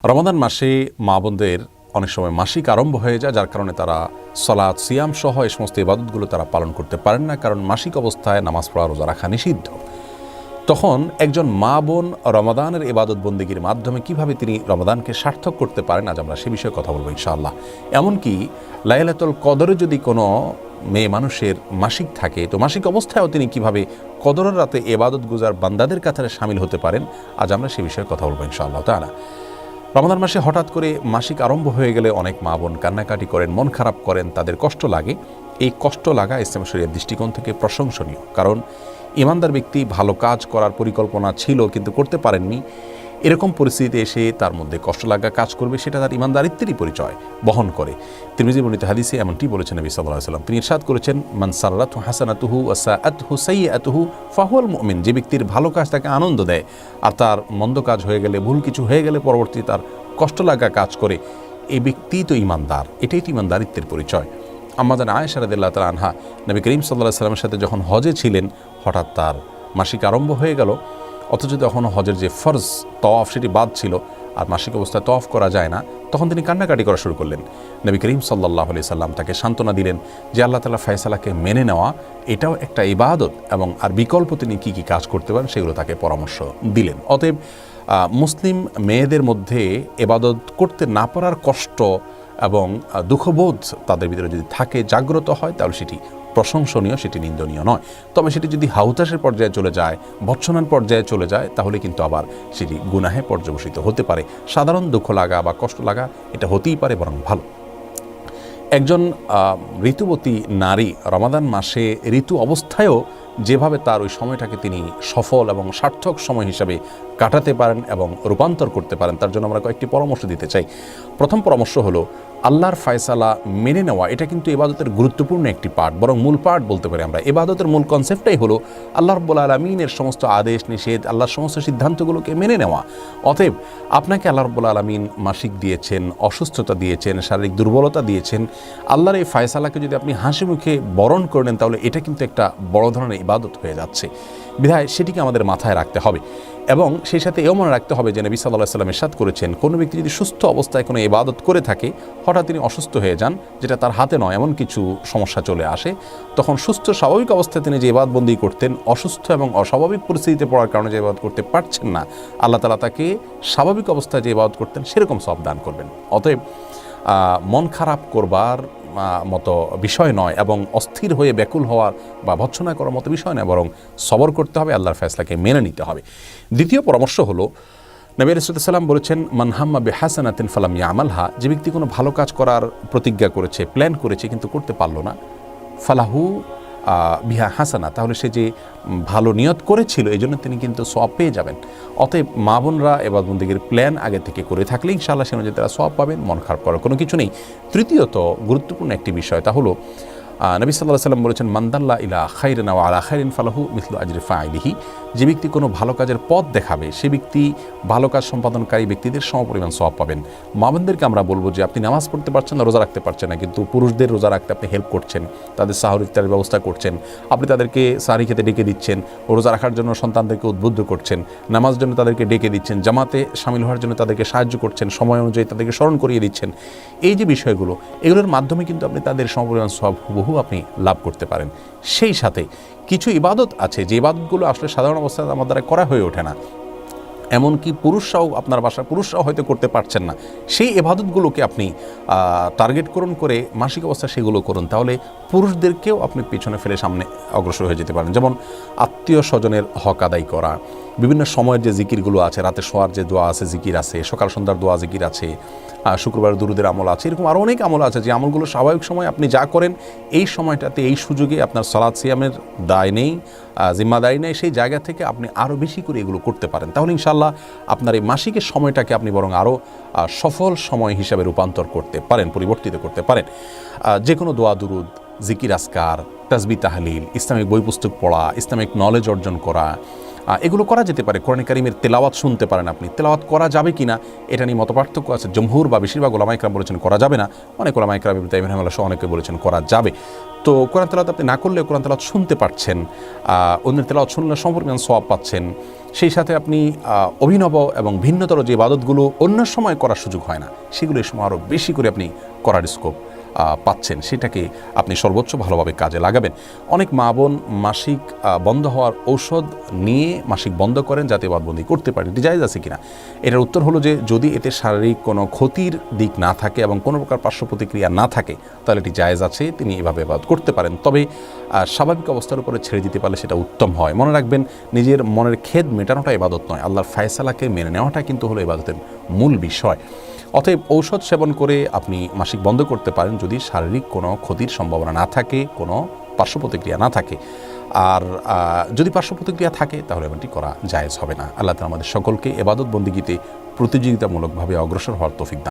রমাদান মাসে মা বোনদের অনেক সময় মাসিক আরম্ভ হয়ে যায়, যার কারণে তারা সালাত সিয়াম সহ এই সমস্ত ইবাদতগুলো তারা পালন করতে পারেন না, কারণ মাসিক অবস্থায় নামাজ পড়া রোজা রাখা নিষিদ্ধ। তখন একজন মা বোন রমাদানের ইবাদত বন্দেগীর মাধ্যমে কিভাবে তিনি রমাদানকে সার্থক করতে পারেন, আজ আমরা সে বিষয়ে কথা বলবো ইনশাআল্লাহ। এমনকি লাইলাতুল কদরে যদি কোনো মেয়ে মানুষের মাসিক থাকে, তো মাসিক অবস্থায়ও তিনি কিভাবে কদরের রাতে ইবাদত গুজার বান্দাদের কাতারে শামিল হতে পারেন, আজ আমরা সে বিষয়ে কথা বলবো ইনশাআল্লাহ তাআলা। রমাদান মাসে হঠাৎ করে মাসিক আরম্ভ হয়ে গেলে অনেক মা বোন কান্নাকাটি করেন, মন খারাপ করেন, তাদের কষ্ট লাগে। এই কষ্ট লাগা ইসলাম শরীয়তের দৃষ্টিকোণ থেকে প্রশংসনীয়, কারণ ইমানদার ব্যক্তি ভালো কাজ করার পরিকল্পনা ছিল কিন্তু করতে পারেননি, এরকম পরিস্থিতিতে এসে তার মধ্যে কষ্ট লাগা কাজ করবে, সেটা তার ইমানদারিত্বেরই পরিচয় বহন করে। তিরমিজি বর্ণিত হাদিসে এমনটি বলেছেন নবী সাল্লাল্লাহু আলাইহি ওয়াসাল্লাম। তিনি ইরশাদ করেছেন, মান সাররাতহু হাসানাতুহু ওয়া সাআতহু সাইয়্যাতুহু ফাহুয়াল মুমিন। যে ব্যক্তির ভালো কাজ তাকে আনন্দ দেয় আর তার মন্দ কাজ হয়ে গেলে, ভুল কিছু হয়ে গেলে পরবর্তী তার কষ্ট লাগা কাজ করে, এই ব্যক্তি তো ইমানদার। এটাই তো ইমানদারিত্বের পরিচয়। আম্মাজান আয়েশা রাদিয়াল্লাহু তাআলা আনহা নবী করিম সাল্লাল্লাহু আলাইহি ওয়াসাল্লামের সাথে যখন হজে ছিলেন, হঠাৎ তার মাসিক আরম্ভ হয়ে গেল, অথচ তখন হজের যে ফরজ তওয়াফ সেটি বাদ ছিল আর মাসিক অবস্থায় তওয়াফ করা যায় না, তখন তিনি কান্নাকাটি করা শুরু করলেন। নবী করিম সাল্লাল্লাহু আলাইহি সাল্লাম তাকে সান্ত্বনা দিলেন যে আল্লাহ তাআলা ফয়সালাকে মেনে নেওয়া এটাও একটা ইবাদত, এবং আর বিকল্প তিনি কী কী কাজ করতে পারেন সেগুলো তাকে পরামর্শ দিলেন। অতএব মুসলিম মেয়েদের মধ্যে ইবাদত করতে না পারার কষ্ট এবং দুঃখবোধ তাদের ভিতরে যদি থাকে, জাগ্রত হয়, তাহলে সেটি প্রশংসনীয়, সেটি নিন্দনীয় নয়। তবে সেটি যদি হাউতাসের পর্যায়ে চলে যায়, ভৎসনার পর্যায়ে চলে যায়, তাহলে কিন্তু আবার সেটি গুনাহে পর্যবসিত হতে পারে। সাধারণ দুঃখ লাগা বা কষ্ট লাগা এটা হতেই পারে, বরং ভালো। একজন ঋতুবতী নারী রমাদান মাসে ঋতু অবস্থায়ও যেভাবে তার ওই সময়টাকে তিনি সফল এবং সার্থক সময় হিসাবে কাটাতে পারেন এবং রূপান্তর করতে পারেন, তার জন্য আমরা কয়েকটি পরামর্শ দিতে চাই। প্রথম পরামর্শ হলো, আল্লাহর ফয়সালা মেনে নেওয়া। এটা কিন্তু ইবাদতের গুরুত্বপূর্ণ একটি পার্ট, বরং মূল পার্ট বলতে পারি আমরা। ইবাদতের মূল কনসেপ্টটাই হলো আল্লাহ রাব্বুল আলামিনের সমস্ত আদেশ নিষেধ, আল্লাহর সমস্ত সিদ্ধান্তগুলোকে মেনে নেওয়া। অতএব আপনাকে আল্লাহ রাব্বুল আলামিন মাসিক দিয়েছেন, অসুস্থতা দিয়েছেন, শারীরিক দুর্বলতা দিয়েছেন, আল্লাহর এই ফয়সালাকে যদি আপনি হাসি মুখে বরণ করে নেন, তাহলে এটা কিন্তু একটা বড় ধরনের ইবাদত হয়ে যাচ্ছে। বিধায় সেটিকে আমাদের মাথায় রাখতে হবে, এবং সেই সাথে এও মনে রাখতে হবে যে নবী সাল্লাল্লাহু আলাইহি ওয়াসাল্লাম ইরশাদ করেছেন, কোনো ব্যক্তি যদি সুস্থ অবস্থায় কোনো ইবাদত করে থাকে, হঠাৎ তিনি অসুস্থ হয়ে যান, যেটা তার হাতে নয়, এমন কিছু সমস্যা চলে আসে, তখন সুস্থ স্বাভাবিক অবস্থায় তিনি যে ইবাদতবন্দি করতেন, অসুস্থ এবং অস্বাভাবিক পরিস্থিতিতে পড়ার কারণে যে ইবাদত করতে পারছেন না, আল্লাহ তাআলা তাকে স্বাভাবিক অবস্থায় যে ইবাদত করতেন সেরকম সওয়াব দান করবেন। অতএব মন খারাপ করবার মতো বিষয় নয়, এবং অস্থির হয়ে ব্যাকুল হওয়ার বা ভৎসনা করার মতো বিষয় নয়, বরং সবর করতে হবে, আল্লাহর ফয়সালাকে মেনে নিতে হবে। দ্বিতীয় পরামর্শ হলো, নবী আলাইহিস সালাম বলেছেন, মান হাম্মা বিহাসানাতিন ফালাম ইয়ামালহা। যে ব্যক্তি কোনো ভালো কাজ করার প্রতিজ্ঞা করেছে, প্ল্যান করেছে, কিন্তু করতে পারলো না, ফালাহু বিহা হাসানা, তাহলে সে যে ভালো নিয়ত করেছিল এই জন্য তিনি কিন্তু সওয়াব পেয়ে যাবেন। অতএব মা বোনরা ইবাদত বন্দেগীর প্ল্যান আগে থেকে করে থাকলে ইনশাআল্লাহ সে অনুযায়ী তারা সওয়াব পাবেন, মন খারাপ করার কোনো কিছু নেই। তৃতীয়ত গুরুত্বপূর্ণ একটি বিষয়, তা হলো নবী সাল্লাল্লাহু আলাইহি ওয়াসাল্লাম বলেছেন, মানদাল্লা ইলা খাইরিন ওয়া আলা খাইরিন ফালাহু মিসলু আজরি ফাইলিহি। যে ব্যক্তি কোনো ভালো কাজের পথ দেখাবে, সে ব্যক্তি ভালো কাজ সম্পাদনকারী ব্যক্তিদের সমপরিমাণ সওয়াব পাবেন। মা বোনদেরকে আমরা বলবো যে আপনি নামাজ পড়তে পারছেন না, রোজা রাখতে পারছেন না, কিন্তু পুরুষদের রোজা রাখতে আপনি হেল্প করছেন, তাদের সাহর ইফতারের ব্যবস্থা করছেন, আপনি তাদেরকে সাহরি খেতে ডেকে দিচ্ছেন, রোজা রাখার জন্য সন্তানদেরকে উদ্বুদ্ধ করছেন, নামাজ জন্য তাদেরকে ডেকে দিচ্ছেন, জামাতে শামিল হওয়ার জন্য তাদেরকে সাহায্য করছেন, সময় অনুযায়ী তাদেরকে স্মরণ করিয়ে দিচ্ছেন। এই যে বিষয়গুলো, এগুলোর মাধ্যমে কিন্তু আপনি তাদের সমপরিমাণ সওয়াব হুবহু আপনি লাভ করতে পারেন। সেই সাথে কিছু ইবাদত আছে যে ইবাদতগুলো আসলে সাধারণ অবস্থায় আমার দ্বারা করা হয়ে ওঠে না, এমনকি পুরুষরাও, আপনার বাসার পুরুষরাও হয়তো করতে পারছেন না, সেই ইবাদতগুলোকে আপনি টার্গেট করুন করে মাসিক অবস্থায় সেগুলো করুন, তাহলে পুরুষদেরকেও আপনি পেছনে ফেলে সামনে অগ্রসর হয়ে যেতে পারেন। যেমন আত্মীয় স্বজনের হক আদায় করা, বিভিন্ন সময়ের যে জিকিরগুলো আছে, রাতে শোয়ার যে দোয়া আছে, জিকির আছে, সকাল সন্ধ্যার দোয়া জিকির আছে, শুক্রবার দুরুদের আমল আছে, এরকম আরও অনেক আমল আছে যে আমলগুলো স্বাভাবিক সময় আপনি যা করেন, এই সময়টাতে এই সুযোগে আপনার সালাত সিয়ামের দায় নেই, জিম্মাদারি নেই, সেই জায়গা থেকে আপনি আরও বেশি করে এগুলো করতে পারেন। তাহলে ইনশাআল্লাহ আপনার এই মাসিকের সময়টাকে আপনি বরং আরও সফল সময় হিসাবে রূপান্তর করতে পারেন, পরিবর্তিত করতে পারেন। যে কোনো দোয়া দুরুদ, জিকির আসকার, তাসবিহ তাহলিল, ইসলামিক বই পুস্তক পড়া, ইসলামিক নলেজ অর্জন করা, এগুলো করা যেতে পারে। কোরআন কারীমের তেলাওয়াত শুনতে পারেন আপনি, তেলাওয়াত করা যাবে কি না এটা নিয়ে মতপার্থক্য আছে। জমহুর বা বেশিরভাগ ওলামা ইকরাম বলেছেন করা যাবে না, অনেক ওলামা ইকরাম ইবনে তাইমিয়া রাহিমাহুল্লাহ সহ অনেকে বলেছেন করা যাবে। তো কোরআন তেলাওয়াত আপনি না করলেও কোরআন তেলাওয়াত শুনতে পারছেন, অন্যের তেলাওয়াত শুনলে সম্পর্কে সওয়াব পাচ্ছেন। সেই সাথে আপনি অভিনব এবং ভিন্নতর যে ইবাদতগুলো অন্য সময় করার সুযোগ হয় না, সেগুলো এই সময় আরও বেশি করে আপনি করার স্কোপ পাচ্ছেন, সেটাকে আপনি সর্বোচ্চ ভালোভাবে কাজে লাগাবেন। অনেক মা বোন মাসিক বন্ধ হওয়ার ঔষধ নিয়ে মাসিক বন্ধ করেন যাতে বাদবন্দি করতে পারেন, এটি জায়েজ আছে কিনা? এটার উত্তর হলো যে যদি এতে শারীরিক কোনো ক্ষতির দিক না থাকে এবং কোনো প্রকার পার্শ্ব প্রতিক্রিয়া না থাকে তাহলে এটি জায়েজ আছে, তিনি এভাবে ইবাদত করতে পারেন। তবে স্বাভাবিক অবস্থার উপরে ছেড়ে দিতে পারলে সেটা উত্তম হয়। মনে রাখবেন, নিজের মনের খেদ মেটানোটা ইবাদত নয়, আল্লাহর ফায়সালাকে মেনে নেওয়াটা কিন্তু হলো ইবাদতের মূল বিষয়। অতএব ঔষধ সেবন করে আপনি মাসিক বন্ধ করতে পারেন যদি শারীরিক কোনো ক্ষতির সম্ভাবনা না থাকে, কোনো পার্শ্ব প্রতিক্রিয়া না থাকে। আর যদি পার্শ্ব প্রতিক্রিয়া থাকে তাহলে এমনটি করা জায়েজ হবে না। আল্লাহ তাআলা আমাদের সকলকে ইবাদত বন্দেগীতে প্রতিযোগিতামূলকভাবে অগ্রসর হওয়ার তৌফিক দান